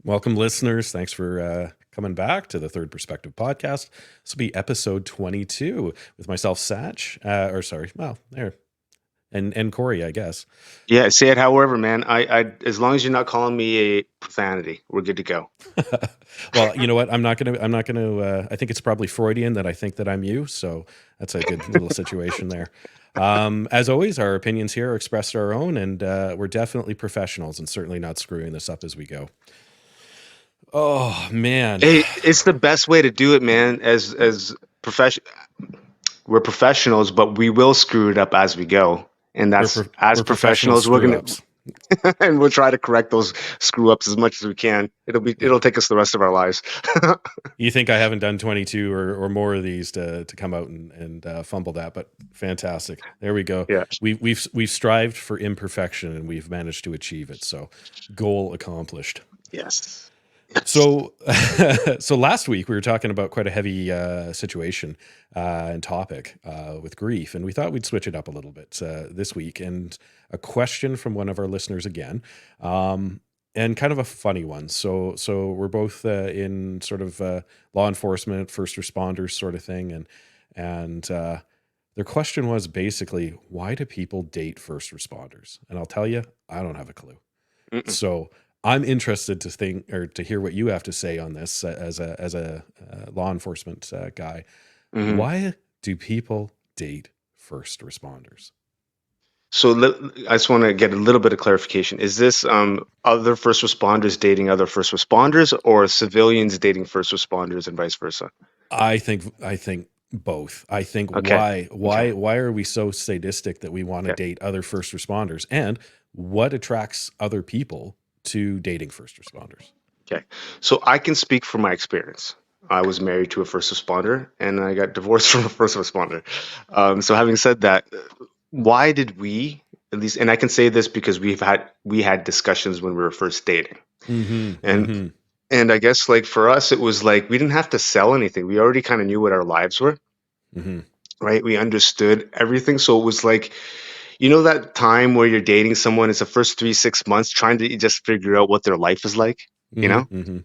Welcome, listeners. Thanks for coming back to the Third Perspective podcast. This will be episode 22 with myself, Satch, and Corey, I guess. Yeah, say it however, man. As long as you're not calling me a profanity, we're good to go. Well, you know what? I'm not gonna. I think it's probably Freudian that I think that I'm you. So that's a good little situation there. As always, our opinions here are expressed our own, and we're definitely professionals, and certainly not screwing this up as we go. Oh man. Hey, it's the best way to do it, man. As profession, we're professionals, but we will screw it up as we go, and that's as We're professional professionals, screw ups. and we'll try to correct those screw ups as much as we can. It'll take us the rest of our lives. You think I haven't done 22 or more of these to come out and fumble that, but fantastic. There we go. Yeah. We've strived for imperfection and we've managed to achieve it. So goal accomplished. Yes. So, so last week we were talking about quite a heavy situation and topic with grief, and we thought we'd switch it up a little bit this week. And a question from one of our listeners again, and kind of a funny one. So we're both in sort of law enforcement, first responders, sort of thing, and their question was basically, why do people date first responders? And I'll tell you, I don't have a clue. Mm-mm. So I'm interested to think or to hear what you have to say on this as a law enforcement guy. Mhm. Why do people date first responders? So I just want to get a little bit of clarification. Is this other first responders dating other first responders, or civilians dating first responders and vice versa? I think both. I think Okay. Okay. why are we so sadistic that we want to Okay. date other first responders, and what attracts other people to dating first responders? Okay. So I can speak from my experience. I was married to a first responder, and I got divorced from a first responder. So having said that, why did we at least? And I can say this because we had discussions when we were first dating, Mm-hmm. and Mm-hmm. and I guess like for us, it was like we didn't have to sell anything. We already kind of knew what our lives were, Mm-hmm. right? We understood everything. So it was like, that time where you're dating someone, it's the first 3, 6 months trying to just figure out what their life is like, you know? Mm-hmm. Mm-hmm.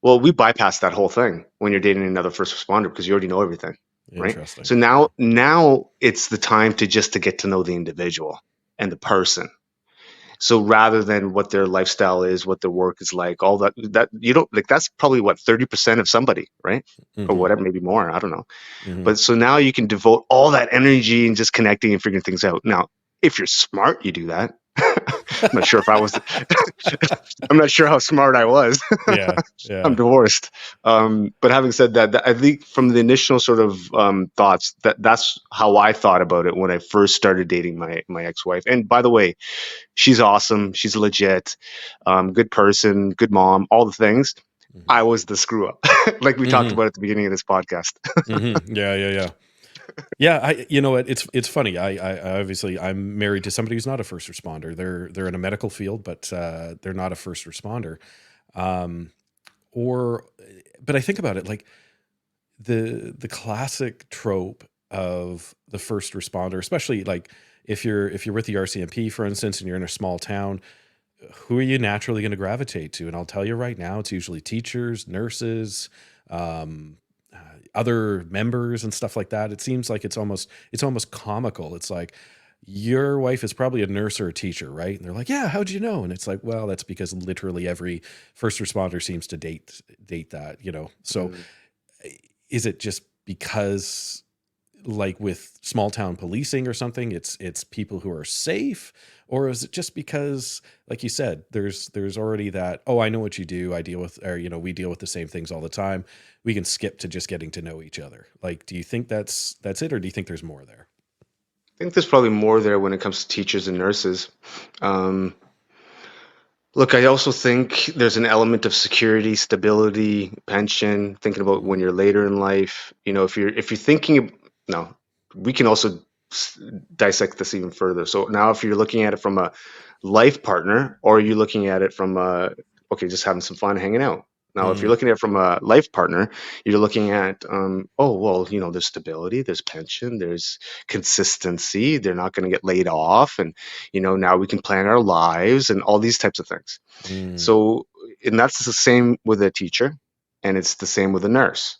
Well, we bypass that whole thing when you're dating another first responder because you already know everything, right? Interesting. So now it's the time to get to know the individual and the person. So rather than what their lifestyle is, what their work is like, all that you don't like, that's probably what 30% of somebody, right? Or Mm-hmm. whatever, maybe more. I don't know. Mm-hmm. But so now you can devote all that energy and just connecting and figuring things out. Now, if you're smart, you do that. I'm not sure if I was. I'm not sure how smart I was. Yeah. I'm Yeah. divorced. But having said that, I think from the initial sort of thoughts, that's how I thought about it when I first started dating my ex-wife. And by the way, she's awesome. She's legit, good person, good mom, all the things. Mm-hmm. I was the screw up, like we talked Mm-hmm. about at the beginning of this podcast. Mm-hmm. Yeah. Yeah. Yeah. Yeah, you know what? It's funny. I obviously I'm married to somebody who's not a first responder. They're in a medical field, but they're not a first responder. Um, or, but I think about it like the classic trope of the first responder, especially like if you're with the RCMP, for instance, and you're in a small town, who are you naturally going to gravitate to? And I'll tell you right now, it's usually teachers, nurses, um, other members, and stuff like that. It seems like it's almost comical. It's like your wife is probably a nurse or a teacher, right? And they're like, "Yeah, how'd you know?" And it's like, "Well, that's because literally every first responder seems to date that, you know." So Mm. is it just because like with small town policing or something, it's people who are safe, or is it just because like you said, there's already that, oh, I know what you do, I deal with, or we deal with the same things all the time, we can skip to just getting to know each other? Like, do you think that's it, or do you think there's more there? I think there's probably more there when it comes to teachers and nurses. Um, Look, I also think there's an element of security, stability, pension, thinking about Hmm. when you're later in life. If you're thinking, no, we can also s- dissect this even further. So now if you're looking at it from a life partner, or are you looking at it from okay, just having some fun hanging out. Now, if you're Hmm. looking at it from a life partner, you're looking at, oh, well, there's stability, there's pension, there's consistency. They're not going to get laid off. And now we can plan our lives and all these types of things. Hmm. So and that's the same with a teacher, and it's the same with a nurse.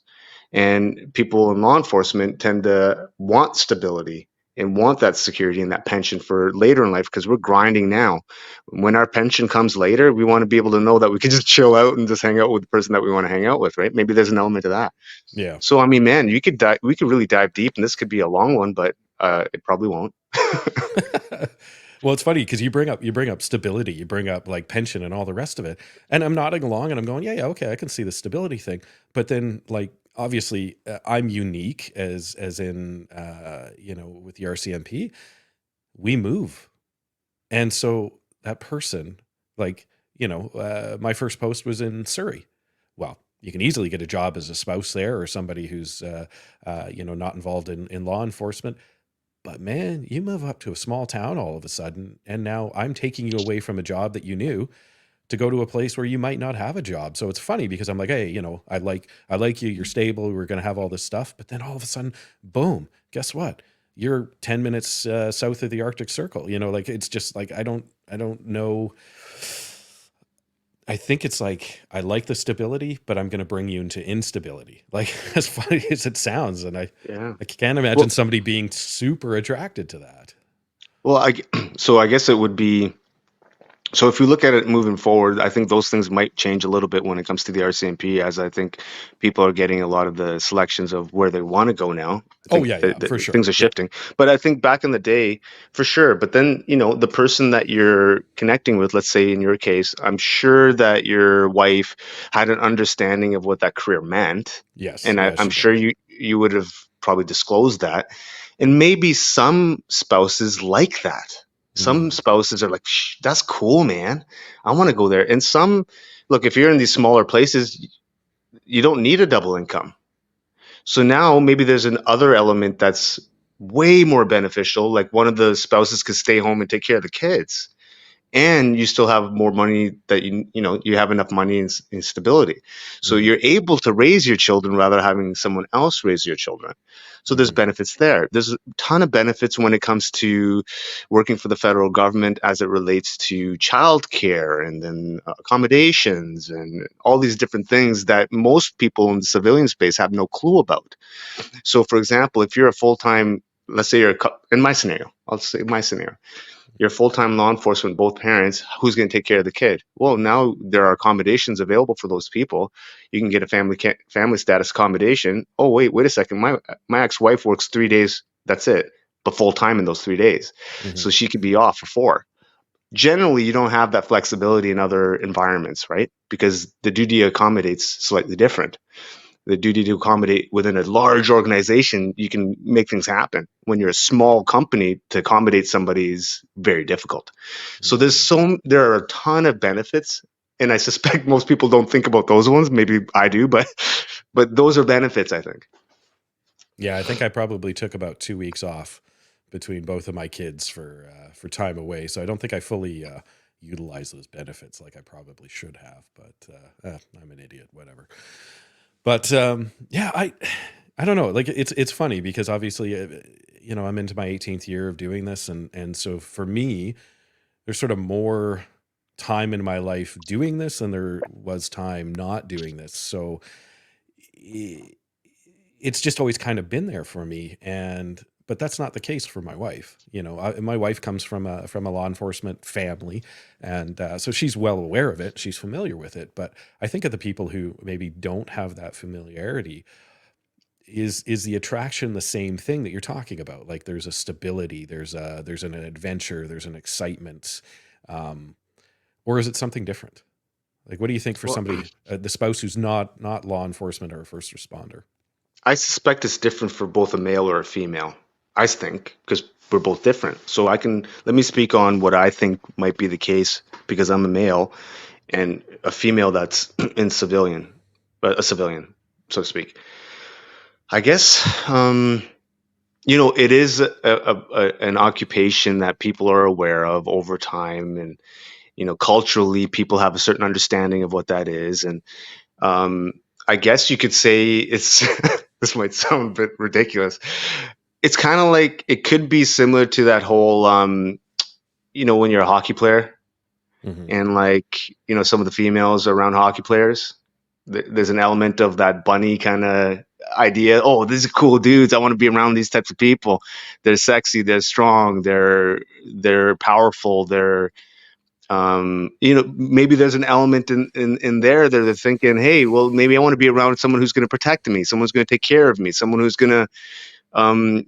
And people in law enforcement tend to want stability and want that security and that pension for later in life because we're grinding now. When our pension comes later, we want to be able to know that we can just chill out and just hang out with the person that we want to hang out with, right? Maybe there's an element of that. Yeah. So I mean, man, we could really dive deep, and this could be a long one, but it probably won't. Well, it's funny because you bring up stability, you bring up like pension and all the rest of it, and I'm nodding along and I'm going, yeah, yeah, okay, I can see the stability thing. But then, like, obviously, I'm unique as in, with the RCMP, we move, and so that person, like, my first post was in Surrey. Well, you can easily get a job as a spouse there or somebody who's, not involved in law enforcement. But man, you move up to a small town all of a sudden, and now I'm taking you away from a job that you knew to go to a place where you might not have a job. So it's funny because I'm like, hey, I like you, you're stable, we're gonna have all this stuff, but then all of a sudden, boom, guess what? You're 10 minutes south of the Arctic Circle. Like it's just like I don't know. I think it's like I like the stability, but I'm going to bring you into instability. Like as funny as it sounds, and I Yeah. I can't imagine Well, somebody being super attracted to that. well, so I guess it would be. So if we look at it moving forward, I think those things might change a little bit when it comes to the RCMP, as I think people are getting a lot of the selections of where they want to go now. I Oh think yeah, yeah, that for sure. things are Yeah. shifting. But I think back in the day, for sure. But then, the person that you're connecting with, let's say in your case, I'm sure that your wife had an understanding of what that career meant. Yes. And Yeah, I'm she sure did. you would have probably disclosed that. And maybe some spouses like that. Some Hmm. spouses are like, Shh, that's cool, man. I want to go there. And some, look, if you're in these smaller places, you don't need a double income. So now maybe there's an other element that's way more beneficial. Like one of the spouses could stay home and take care of the kids, and you still have more money that you have enough money and stability, so Hmm. you're able to raise your children rather than having someone else raise your children. So there's Hmm. benefits there. There's a ton of benefits when it comes to working for the federal government as it relates to childcare and then accommodations and all these different things that most people in the civilian space have no clue about. So for example, if you're a full-time, let's say in my scenario, I'll say my scenario, you're full-time law enforcement, both parents, who's going to take care of the kid? Well, now there are accommodations available for those people. You can get a family status accommodation. Oh, wait a second. My ex-wife works 3 days. That's it, but full-time in those 3 days. Hmm. So she could be off for four. Generally, you don't have that flexibility in other environments, right? Because the duty accommodates slightly different. The duty to accommodate within a large organization, you can make things happen. When you're a small company, to accommodate somebody is very difficult. So Hmm. there are a ton of benefits, and I suspect most people don't think about those ones. Maybe I do, but those are benefits, I think. Yeah, I think I probably took about 2 weeks off between both of my kids for time away, so I don't think I fully utilized those benefits like I probably should have. But I'm an idiot. Whatever. But yeah, I don't know. Like it's funny because obviously, I'm into my 18th year of doing this, and so for me, there's sort of more time in my life doing this than there was time not doing this. So i- it's just always kind of been there for me, and but that's not the case for my wife. My wife comes from a law enforcement family, and so she's well aware of it. She's familiar with it. But I think of the people who maybe don't have that familiarity. Is the attraction the same thing that you're talking about? Like there's a stability, there's an adventure, there's an excitement, um, or is it something different? Like, what do you think for Well, somebody, the spouse who's not law enforcement or a first responder? I suspect it's different for both a male or a female. I think because we're both different. So let me speak on what I think might be the case because I'm a male and a female that's in civilian, a civilian, so to speak. I guess it is an occupation that people are aware of over time, and culturally, people have a certain understanding of what that is, and um, I guess you could say it's. This might sound a bit ridiculous. It's kind of like it could be similar to that whole, when you're a hockey player. Hmm. and like some of the females around hockey players, there's an element of that bunny kind of idea. Oh, these are cool dudes. I want to be around these types of people. They're sexy. They're strong. They're powerful. They're maybe there's an element in there that they're thinking, hey, well, maybe I want to be around someone who's going to protect me, someone's going to take care of me, someone who's going to um,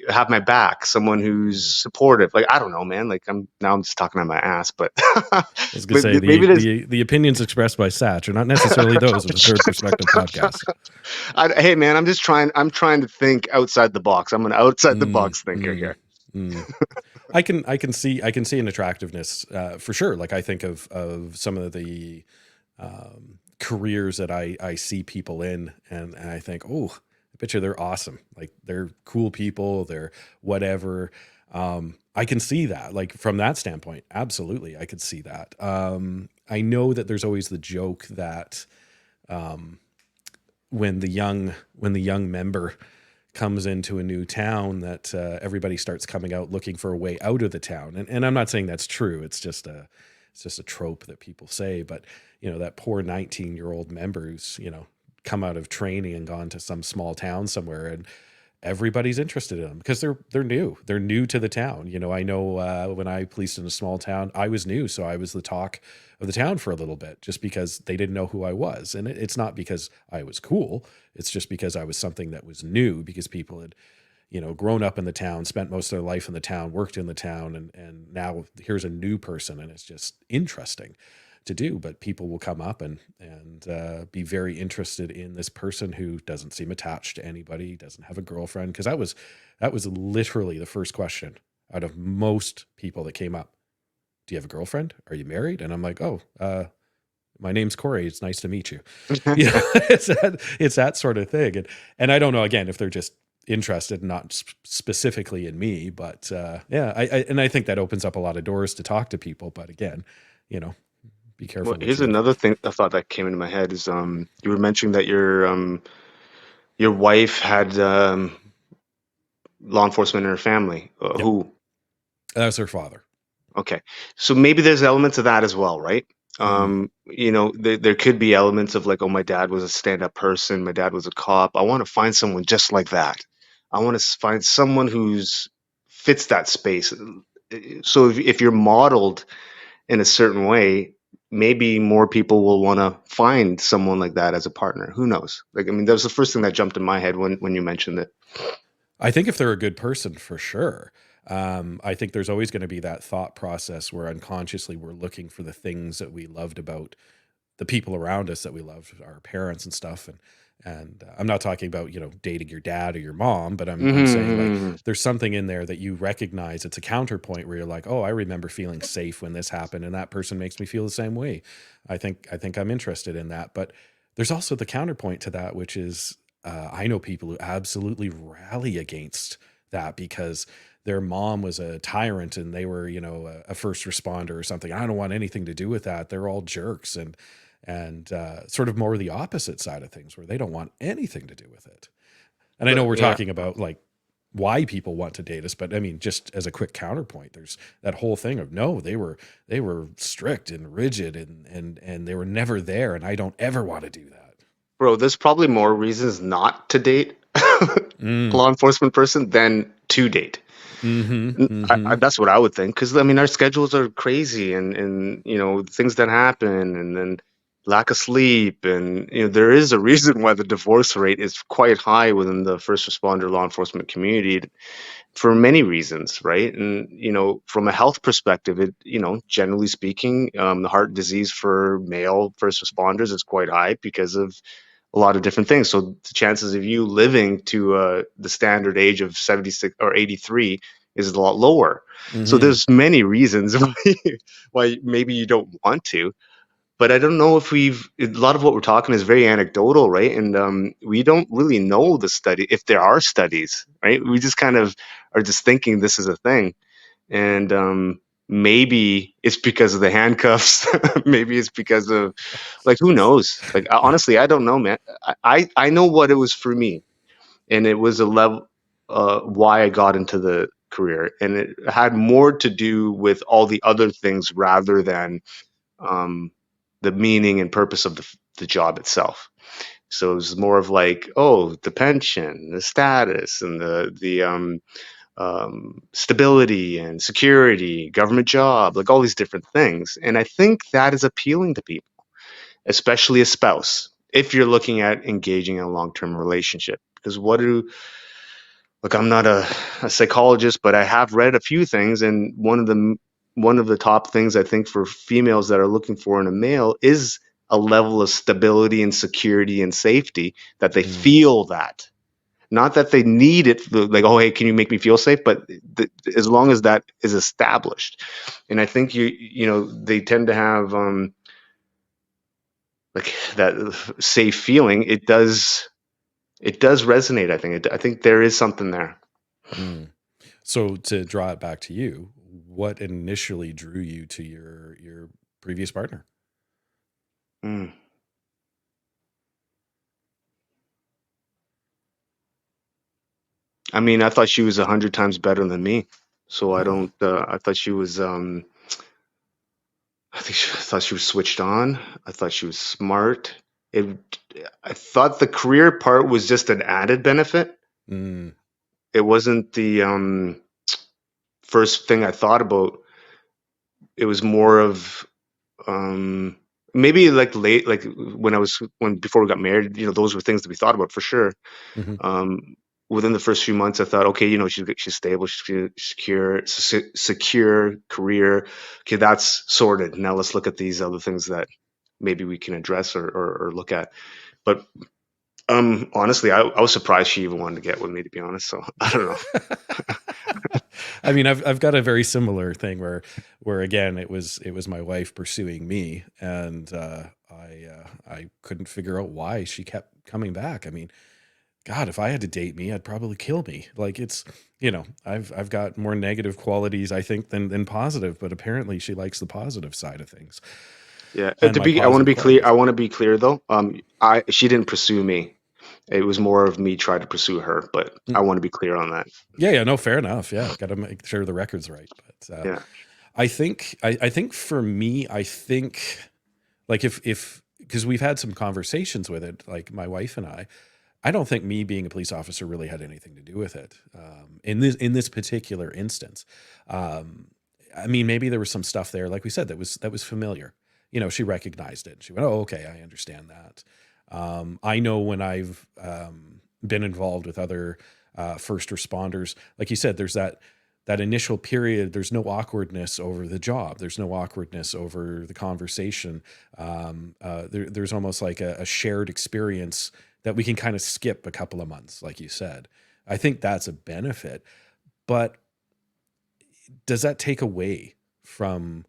have my back, someone who's Hmm. supportive. Like, I don't know, man. Like, I'm just talking on my ass, but I was gonna but say maybe there's. the opinions expressed by Satch are not necessarily those of the Third Perspective podcast. Hey, man, I'm trying to think outside the box. I'm an outside the Mm, box thinker mm, here. mm. I can see an attractiveness for sure. Like I think of some of the careers that I see people in, and I think, oh, I bet you they're awesome. Like they're cool people. They're whatever. I can see that. Like from that standpoint, absolutely, I could see that. I know that there's always the joke that um, when the young member comes into a new town that everybody starts coming out looking for a way out of the town. And I'm not saying that's true. It's just a trope that people say, but that poor 19-year-old member who's, come out of training and gone to some small town somewhere, and everybody's interested in them because they're new. They're new to the town. I know when I policed in a small town, I was new, so I was the talk of the town for a little bit, just because they didn't know who I was, and it's not because I was cool. It's just because I was something that was new, because people had grown up in the town, spent most of their life in the town, worked in the town, and now here's a new person, and it's just interesting to do. But people will come up and be very interested in this person who doesn't seem attached to anybody, doesn't have a girlfriend, because that was literally the first question out of most people that came up. Do you have a girlfriend? Are you married? And I'm like, oh, my name's Corey. It's nice to meet you. It's that sort of thing. And I don't know, again, if they're just interested, not specifically in me, but yeah, I think that opens up a lot of doors to talk to people. But again, you know, be Well, careful what here's you. another thing, a thought that came into my head is you were mentioning that your wife had law enforcement in her family. Yep, Who? that's her father. Okay. So maybe there's elements of that as well, right? Mm, There could be elements of like, oh, my dad was a stand-up person, my dad was a cop. I want to find someone just like that. I want to find someone who's fits that space. So if you're modeled in a certain way, maybe more people will want to find someone like that as a partner. Who knows? Like, I mean, that was the first thing that jumped in my head when you mentioned it. I think if they're a good person, for sure. I think there's always going to be that thought process where unconsciously we're looking for the things that we loved about the people around us that we loved, our parents and stuff. And I'm not talking about dating your dad or your mom, but I'm saying like Hmm. there's something in there that you recognize. It's a counterpoint where you're like, oh, I remember feeling safe when this happened, and that person makes me feel the same way. I think I'm interested in that. But there's also the counterpoint to that, which is I know people who absolutely rally against that because their mom was a tyrant and they were a first responder or something. I don't want anything to do with that. They're all jerks, and sort of more the opposite side of things where they don't want anything to do with it. And I know But we're yeah, talking about like why people want to date us, but I mean, just as a quick counterpoint, there's that whole thing of no, they were strict and rigid and they were never there, and I don't ever want to do that. bro, there's probably more reasons not to date a Mm, law enforcement person than to date. mm-hmm, mm-hmm. That's what I would think, because I mean our schedules are crazy, and things that happen, and then lack of sleep, and there is a reason why the divorce rate is quite high within the first responder law enforcement community for many reasons, right? And from a health perspective, it generally speaking, the heart disease for male first responders is quite high because of a lot of different things. So the chances of you living to the standard age of 76 or 83 is a lot lower. So Mm-hmm. there's many reasons why maybe you don't want to. But I don't know if a lot of what we're talking is very anecdotal, right? And we don't really know the study, if there are studies, right? We just kind of are just thinking this is a thing. And maybe it's because of the handcuffs. Maybe it's because of, like, who knows? Like, honestly, I don't know, man. I know what it was for me, and it was a level why I got into the career, and it had more to do with all the other things rather than um, the meaning and purpose of the job itself. So it was more of like, oh, the pension, the status, and the stability and security, government job, like all these different things. And I think that is appealing to people, especially a spouse, if you're looking at engaging in a long-term relationship. Because what do look, I'm not a psychologist, but I have read a few things, and one of the top things I think for females that are looking for in a male is a level of stability and security and safety, that they Mm, feel that. Not that they need it, like, oh, hey, can you make me feel safe? But as long as that is established, and I think they tend to have like that safe feeling. It does resonate. I think there is something there. mm. So to draw it back to you, what initially drew you to your previous partner? Mm. I mean, I thought she was 100 times better than me. So I Oh. don't. I thought she was. I thought she was switched on. I thought she was smart. It. I thought the career part was just an added benefit. Mm, It wasn't the first thing I thought about. It was more of um, maybe like late, like when before we got married. Those were things that we thought about for sure. mhm. Um, Within the first few months, I thought, okay, she's stable, she's secure career. Okay, that's sorted. Now let's look at these other things that maybe we can address or look at. But honestly, I was surprised she even wanted to get with me, to be honest. So I don't know. I mean, I've got a very similar thing where again it was my wife pursuing me, and I couldn't figure out why she kept coming back. I mean, God, if I had to date me, I'd probably kill me. Like it's I've got more negative qualities I think than positive, but apparently she likes the positive side of things Yeah, and my I want to positive be clear. I qualities. want to be clear though. She didn't pursue me. It was more of me trying to pursue her. But I Mm. want to be clear on that. Yeah, yeah, no, fair enough. Yeah, got to make sure the record's right. But Yeah. I think for me, I think like if because we've had some conversations with it, like my wife and I don't think me being a police officer really had anything to do with it in this particular instance. Um, I mean, maybe there was some stuff there, like we said, that was familiar. She recognized it. She went, "Oh, okay, I understand that." I know when I've been involved with other first responders, like you said, there's that initial period. There's no awkwardness over the job. There's no awkwardness over the conversation. There's almost like a shared experience that we can kind of skip a couple of months, like you said. I think that's a benefit, but does that take away from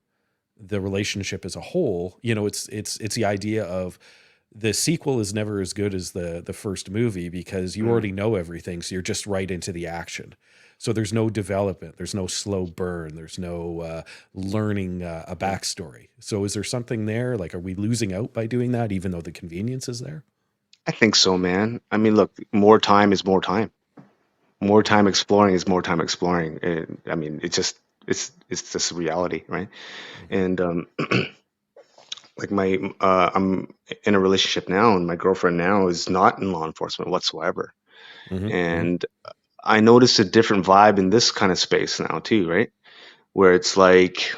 the relationship as a whole? It's the idea of the sequel is never as good as the first movie because you Mm. already know everything, so you're just right into the action. So there's no development, there's no slow burn, there's no learning a Yeah. backstory. So is there something there? Like, are we losing out by doing that, even though the convenience is there? I think so, man. I mean, look, more time is more time. More Mhm. time exploring is more time exploring. I mean, it's just reality, right? Mhm. And like I'm in a relationship now, and my girlfriend now is not in law enforcement whatsoever. Mhm. Mhm. And I noticed a different vibe in this kind of space now too, right? Where it's like,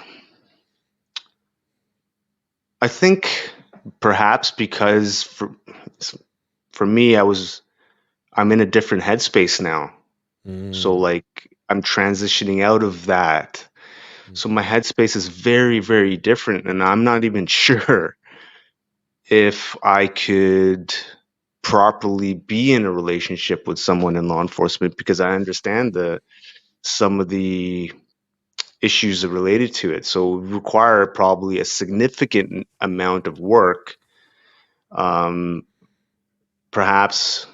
I think perhaps because for me, I'm in a different headspace now. So Mm. like I'm transitioning out of that. So my Mhm. headspace is very, very different, and I'm not even sure if I could properly be in a relationship with someone in law enforcement, because I understand the some of the issues that are related to it. So it would require probably a significant amount of work. Um, Perhaps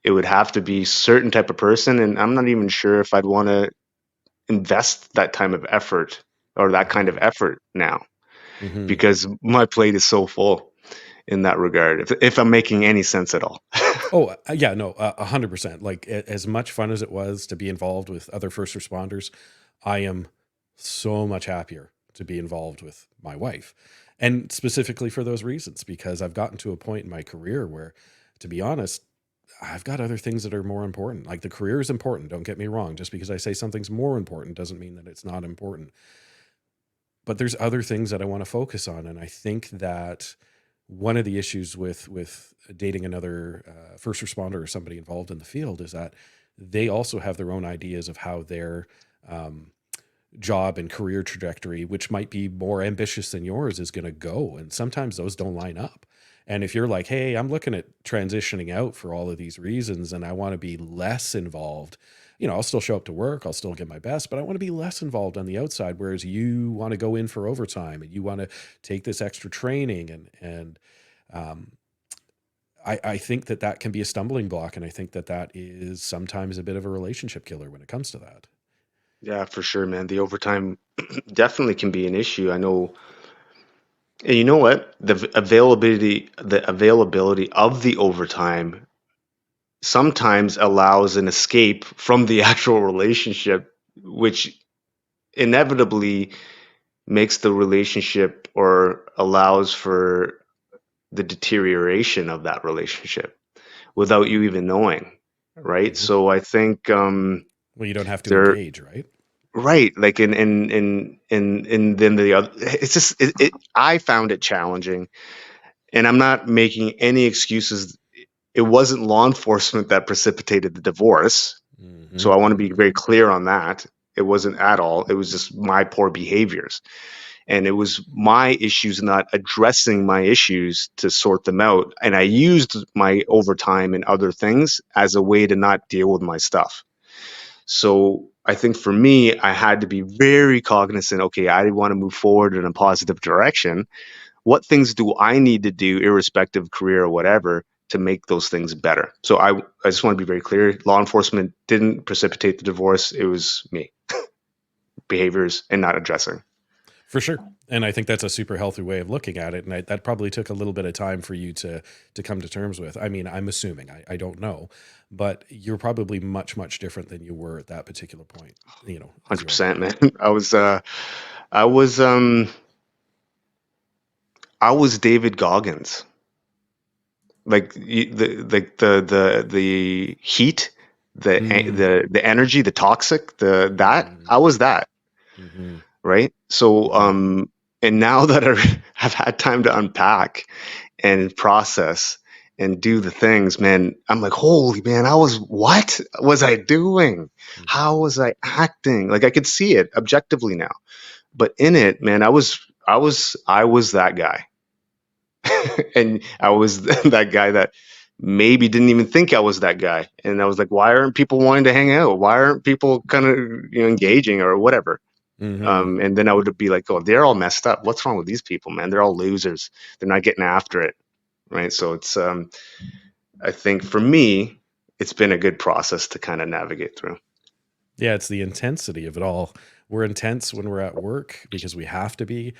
it would have to be certain type of person, and I'm not even sure if I'd want to invest that time of effort or that kind of Mhm. effort now, Mhm. because my plate is so full in that regard. If I'm making any sense at all. Oh, yeah, no, 100%. Like as much fun as it was to be involved with other first responders, I am so much happier to be involved with my wife. And specifically for those reasons, because I've gotten to a point in my career where, to be honest, I've got other things that are more important. Like the career is important, don't get me wrong. Just because I say something's more important doesn't mean that it's not important. But there's other things that I want to focus on. And I think that one of the issues with dating another first responder or somebody involved in the field is that they also have their own ideas of how their um, job and career trajectory, which might be more ambitious than yours, is going to go. And sometimes those don't line up. And if you're like, hey, I'm looking at transitioning out for all of these reasons and I want to be less involved, I'll still show up to work, I'll still give my best, but I want to be less involved on the outside. Whereas you want to go in for overtime and you want to take this extra training and um, I think that that can be a stumbling block. And I think that that is sometimes a bit of a relationship killer when it comes to that. Yeah, for sure, man. The overtime definitely can be an issue. I know. And you know what? The availability of the overtime sometimes allows an escape from the actual relationship, which inevitably makes the relationship or allows for the deterioration of that relationship without you even knowing, right? Mhm. So I think Well, you don't have to there, engage, right? right, like in then the other, it's just I found it challenging, and I'm not making any excuses. It wasn't law enforcement that precipitated the divorce. Hmm. So I want to be very clear on that. It wasn't at all. It was just my poor behaviors. And it was my issues not addressing my issues to sort them out. And I used my overtime and other things as a way to not deal with my stuff. So I think for me, I had to be very cognizant. Okay, I want to move forward in a positive direction. What things do I need to do, irrespective of career or whatever, to make those things better? So I just want to be very clear. Law enforcement didn't precipitate the divorce. It was me, behaviors and not addressing. For sure. And I think that's a super healthy way of looking at it. And that probably took a little bit of time for you to come to terms with. I mean, I'm assuming, I don't know, but you're probably much, much different than you were at that particular point, as you 100%, unfold. man. I was, um, I was David Goggins. Like the heat, Mm, the energy, the toxic, the that mm, I was that, hmm. right? So Hmm. and now that I have had time to unpack and process and do the things, man, I'm like, holy man, what was I doing? Hmm. How was I acting? Like I could see it objectively now, but in it, man, I was that guy. And I was that guy that maybe didn't even think I was that guy. And I was like, why aren't people wanting to hang out? Why aren't people kind of engaging or whatever? Hmm. And then I would be like, oh, they're all messed up. What's wrong with these people, man? They're all losers. They're not getting after it, right? So it's I think for me, it's been a good process to kind of navigate through. Yeah, it's the intensity of it all. We're intense when we're at work because we have to be,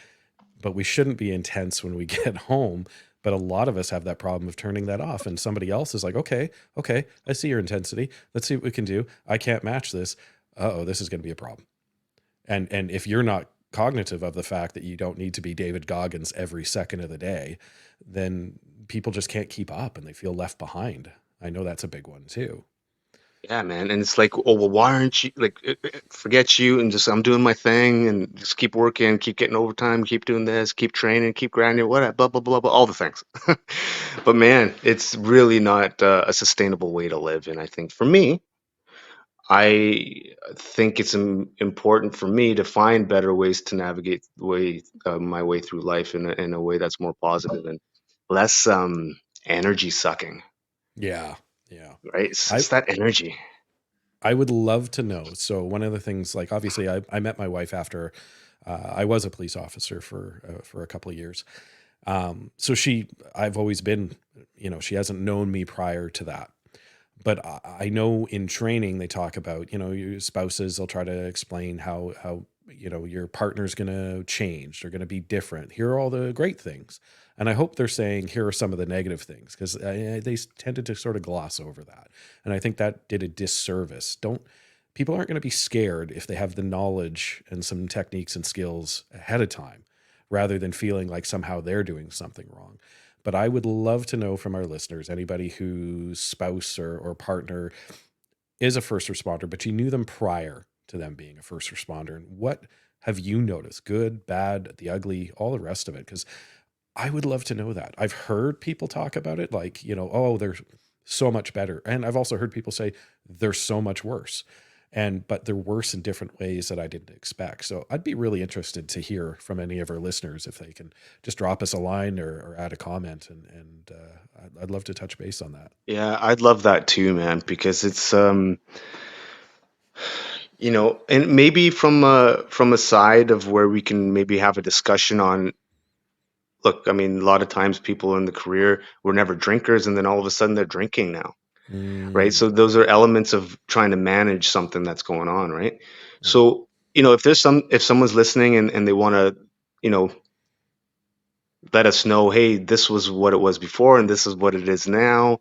but we shouldn't be intense when we get home. But a lot of us have that problem of turning that off. And somebody else is like, okay, okay, I see your intensity. Let's see what we can do. I can't match this. Uh-oh, this is going to be a problem. And if you're not cognitive of the fact that you don't need to be David Goggins every second of the day, then people just can't keep up and they feel left behind. I know that's a big one too. Yeah, man. And it's like, oh, well, why aren't you like, forget you and just I'm doing my thing and just keep working, keep getting overtime, keep doing this, keep training, keep grinding, what, blah, blah, blah, blah, all the things. But man, it's really not a sustainable way to live. And I think for me, I think it's important for me to find better ways to navigate my way through life in a way that's more positive and less energy sucking, Yeah. Yeah. right? It's, I it's that energy. I would love to know. So one of the things, like obviously, I met my wife after I was a police officer for a couple of years. So I've always been, she hasn't known me prior to that. But I know in training they talk about, your spouses. They'll try to explain how your partner's going to change. They're going to be different. Here are all the great things. And I hope they're saying, here are some of the negative things, because they tended to sort of gloss over that. And I think that did a disservice. People aren't going to be scared if they have the knowledge and some techniques and skills ahead of time, rather than feeling like somehow they're doing something wrong. But I would love to know from our listeners, anybody whose spouse or partner is a first responder, but you knew them prior to them being a first responder. And what have you noticed? Good, bad, the ugly, all the rest of it? Because I would love to know that. I've heard people talk about it like, oh, they're so much better. And I've also heard people say they're so much worse. But they're worse in different ways that I didn't expect. So I'd be really interested to hear from any of our listeners if they can just drop us a line or add a comment, and I'd love to touch base on that. Yeah, I'd love that too, man, because it's and maybe from a side of where we can maybe have a discussion on, look, I mean, a lot of times people in the career were never drinkers, and then all of a sudden they're drinking now, right? Mm, So those are elements of trying to manage something that's going on, right? mm, So, if someone's listening and they want to, you know, let us know, hey, this was what it was before and this is what it is now,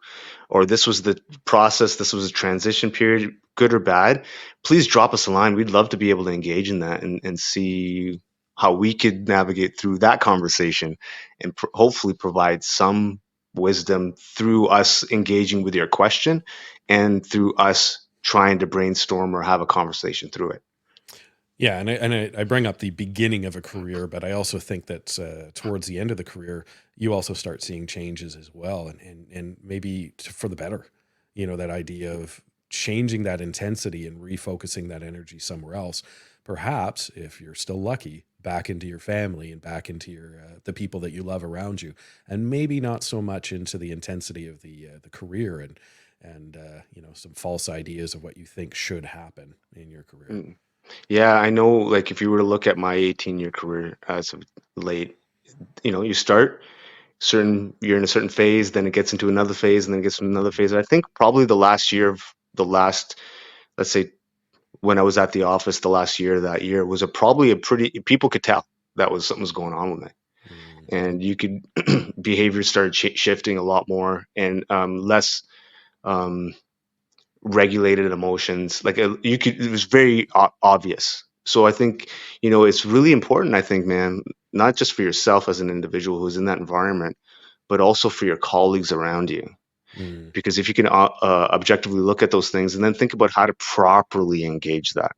or this was the process, this was a transition period, good or bad, please drop us a line. We'd love to be able to engage in that and see how we could navigate through that conversation and hopefully provide some wisdom through us engaging with your question and through us trying to brainstorm or have a conversation through it. yeah, and I bring up the beginning of a career, but I also think that towards the end of the career, you also start seeing changes as well, and maybe for the better. That idea of changing that intensity and refocusing that energy somewhere else. Perhaps, if you're still lucky, back into your family and back into your the people that you love around you, and maybe not so much into the intensity of the career and some false ideas of what you think should happen in your career. Mm. Yeah, I know, like if you were to look at my 18-year career as of late, you start you're in a certain phase, then it gets into another phase, and then it gets into another phase. I think probably the last year of the last, let's say, when I was at the office, the last year of that year was probably a pretty, people could tell that was something was going on with me. Mm-hmm. And you could, behavior started shifting a lot more and less um, regulated emotions. Like it was very obvious. So I think, it's really important, I think, man, not just for yourself as an individual who's in that environment, but also for your colleagues around you. Mm, Because if you can objectively look at those things and then think about how to properly engage that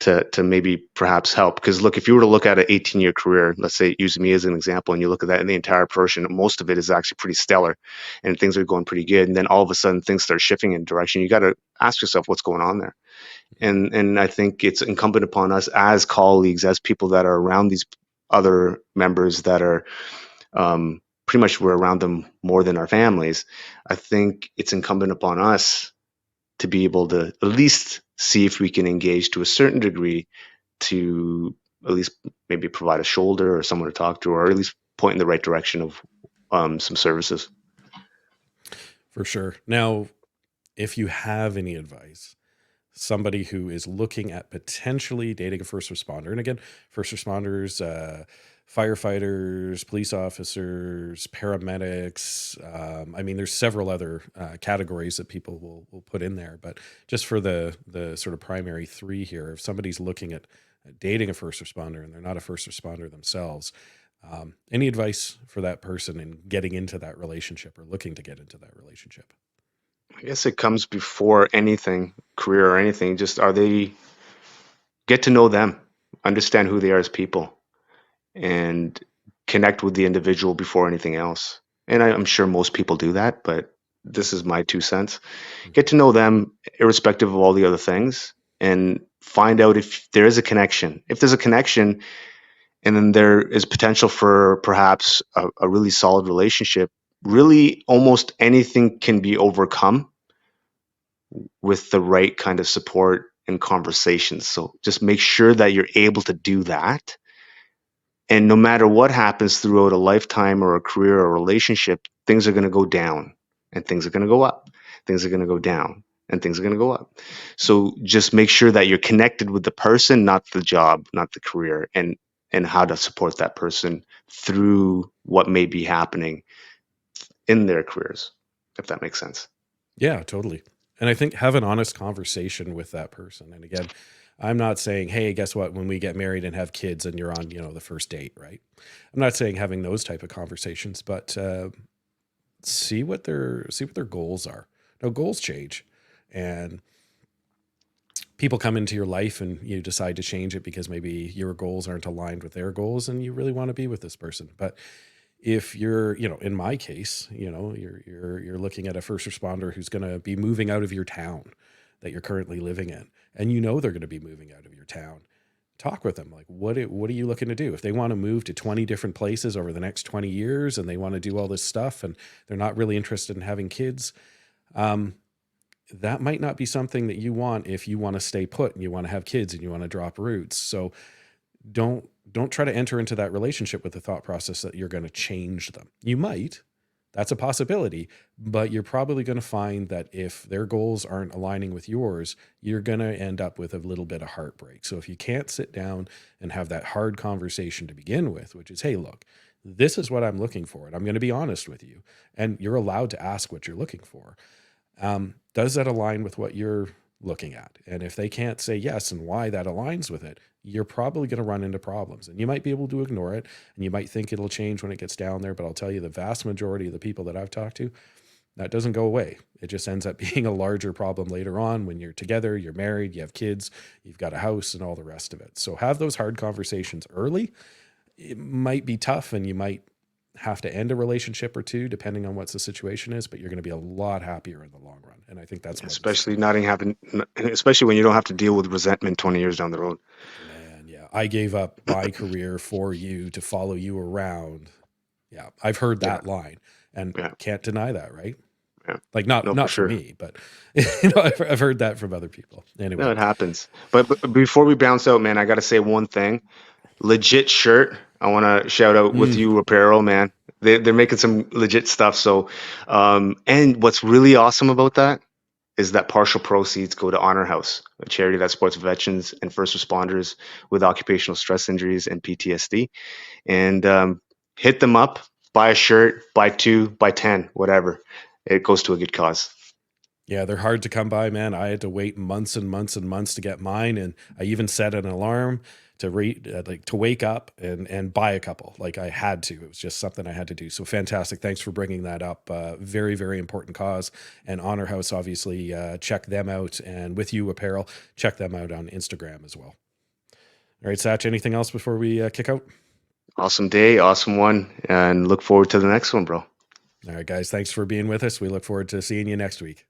to maybe perhaps help. Because look, if you were to look at an 18-year career, let's say use me as an example, and you look at that in the entire portion, most of it is actually pretty stellar and things are going pretty good. And then all of a sudden things start shifting in direction. You got to ask yourself what's going on there. mm. And I think it's incumbent upon us as colleagues, as people that are around these other members that are pretty much we're around them more than our families. I think it's incumbent upon us to be able to at least see if we can engage to a certain degree to at least maybe provide a shoulder or someone to talk to, or at least point in the right direction of some services. For sure. Now, if you have any advice, somebody who is looking at potentially dating a first responder, and again, first responders, firefighters, police officers, paramedics. I mean, there's several other categories that people will put in there, but just for the sort of primary three here, if somebody's looking at dating a first responder and they're not a first responder themselves, any advice for that person in getting into that relationship or looking to get into that relationship? I guess it comes before anything, career or anything. Just are they get to know them, understand who they are as people, and connect with the individual before anything else. And I'm sure most people do that, but this is my 2 cents. Get Mhm. to know them irrespective of all the other things and find out if there is a connection. If there's a connection and then there is potential for perhaps a really solid relationship, really almost anything can be overcome with the right kind of support and conversations. So just make sure that you're able to do that. And no matter what happens throughout a lifetime or a career or a relationship, things are going to go down and things are going to go up. Things are going to go down and things are going to go up. So just make sure that you're connected with the person, not the job, not the career. and how to support that person through what may be happening in their careers, if that makes sense. Yeah, totally. And I think have an honest conversation with that person. And again, I'm not saying, hey, guess what? When we get married and have kids and you're on, the first date, right? I'm not saying having those type of conversations, but see what their goals are. Now, goals change, and people come into your life and you decide to change it because maybe your goals aren't aligned with their goals and you really want to be with this person. But if you're, in my case, you're looking at a first responder who's going to be moving out of your town that you're currently living in, and they're going to be moving out of your town. Talk with them. Like, what are you looking to do? If they want to move to 20 different places over the next 20 years and they want to do all this stuff and they're not really interested in having kids, that might not be something that you want if you want to stay put and you want to have kids and you want to drop roots. So don't try to enter into that relationship with the thought process that you're going to change them. You might, that's a possibility, but you're probably going to find that if their goals aren't aligning with yours, you're going to end up with a little bit of heartbreak. So if you can't sit down and have that hard conversation to begin with, which is, hey, look, this is what I'm looking for, and I'm going to be honest with you, and you're allowed to ask what you're looking for. Does that align with what you're looking at? And if they can't say yes and why that aligns with it, you're probably going to run into problems, and you might be able to ignore it and you might think it'll change when it gets down there. But I'll tell you, the vast majority of the people that I've talked to, that doesn't go away. It just ends up being a larger problem later on when you're together, you're married, you have kids, you've got a house and all the rest of it. So have those hard conversations early. It might be tough and you might have to end a relationship or two depending on what the situation is, but you're going to be a lot happier in the long run. And I think that's what especially when you don't have to deal with resentment 20 years down the road. Man, yeah. I gave up my career for you to follow you around. Yeah. I've heard that line and can't deny that, right? Yeah. Like not for for me, but I've heard that from other people. Anyway. No, it happens. But before we bounce out, man, I got to say one thing. Legit shirt. I want to shout out With You Apparel, man. They're making some legit stuff. So, and what's really awesome about that is that partial proceeds go to Honor House, a charity that supports veterans and first responders with occupational stress injuries and PTSD. And hit them up, buy a shirt, buy 2, buy 10, whatever. It goes to a good cause. Yeah, they're hard to come by, man. I had to wait months and months and months to get mine, and I even set an alarm to to wake up and buy a couple. Like I had to. It was just something I had to do. So fantastic. Thanks for bringing that up. Very, very important cause. And Honor House, obviously, check them out. And With You Apparel, check them out on Instagram as well. All right, Satch, anything else before we kick out? Awesome day, awesome one, and look forward to the next one, bro. All right, guys, thanks for being with us. We look forward to seeing you next week.